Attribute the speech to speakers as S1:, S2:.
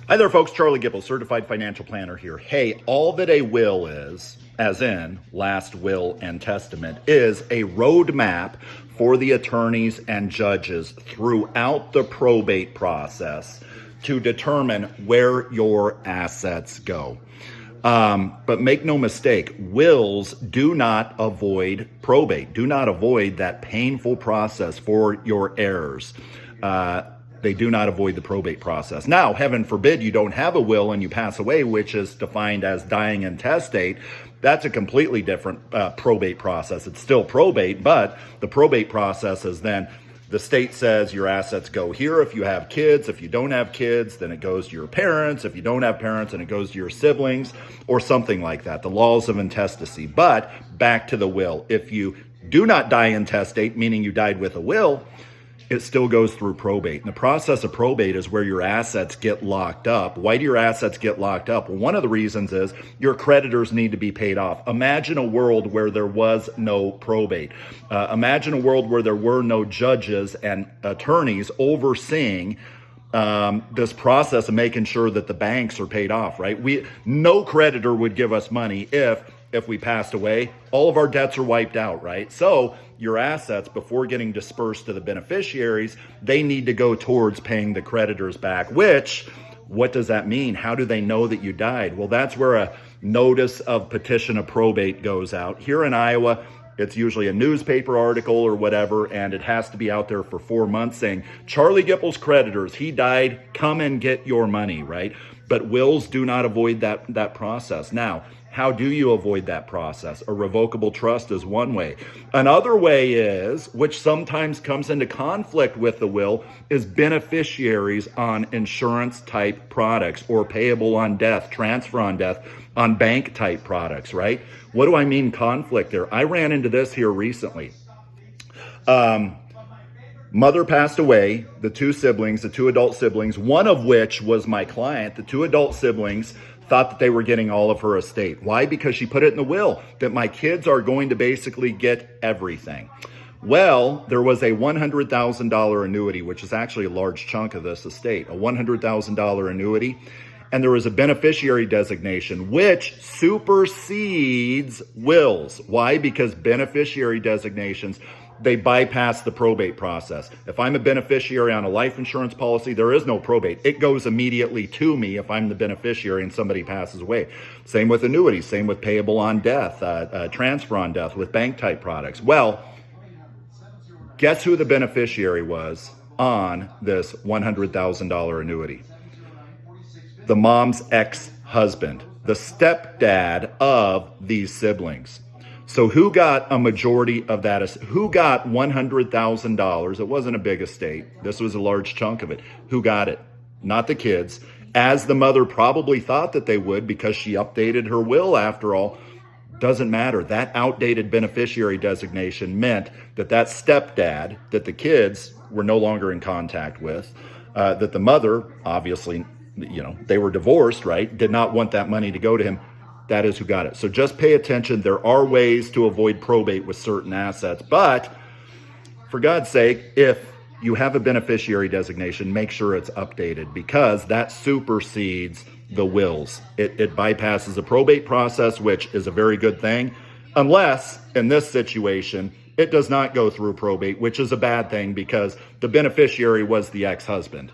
S1: Hi there, folks. Charlie Gipple, Certified Financial Planner here. Hey, all that a will is, as in last will and testament, is a roadmap for the attorneys and judges throughout the probate process to determine where your assets go. But make no mistake, wills do not avoid probate, do not avoid that painful process for your heirs. They do not avoid the probate process. Now, heaven forbid you don't have a will and you pass away, which is defined as dying intestate. That's a completely different probate process. It's still probate, but the probate process is then the state says your assets go here if you have kids. If you don't have kids, then it goes to your parents. If you don't have parents, then it goes to your siblings or something like that. The laws of intestacy. But back to the will. If you do not die intestate, meaning you died with a will, it still goes through probate. And the process of probate is where your assets get locked up. Why do your assets get locked up? Well, one of the reasons is your creditors need to be paid off. Imagine a world where there was no probate. Imagine a world where there were no judges and attorneys overseeing this process of making sure that the banks are paid off, right? No creditor would give us money if we passed away. All of our debts are wiped out, right? So your assets, before getting dispersed to the beneficiaries, they need to go towards paying the creditors back, which, what does that mean? How do they know that you died? Well, that's where a notice of petition of probate goes out. Here in Iowa, it's usually a newspaper article or whatever, and it has to be out there for 4 months saying, Charlie Gipple's creditors, he died, come and get your money, right? But wills do not avoid that process. Now, how do you avoid that process? A revocable trust is one way. Another way is, which sometimes comes into conflict with the will, is beneficiaries on insurance type products or payable on death, transfer on death on bank type products, right? What do I mean conflict there? I ran into this here recently. Mother passed away, the two adult siblings, one of which was my client. The two adult siblings thought that they were getting all of her estate. Why? Because she put it in the will that my kids are going to basically get everything. Well, there was a $100,000 annuity, which is actually a large chunk of this estate, a $100,000 annuity. And there was a beneficiary designation, which supersedes wills. Why? Because beneficiary designations, they bypass the probate process. If I'm a beneficiary on a life insurance policy, there is no probate. It goes immediately to me if I'm the beneficiary and somebody passes away. Same with annuities, same with payable on death, transfer on death with bank type products. Well, guess who the beneficiary was on this $100,000 annuity? The mom's ex-husband, the stepdad of these siblings. So who got a majority of that? Who got $100,000? It wasn't a big estate. This was a large chunk of it. Who got it? Not the kids, as the mother probably thought that they would because she updated her will after all. Doesn't matter. That outdated beneficiary designation meant that stepdad that the kids were no longer in contact with, that the mother, obviously, they were divorced, right? Did not want that money to go to him. That is who got it. So just pay attention. There are ways to avoid probate with certain assets. But for God's sake, if you have a beneficiary designation, make sure it's updated because that supersedes the wills. It bypasses the probate process, which is a very good thing, unless in this situation, it does not go through probate, which is a bad thing because the beneficiary was the ex-husband.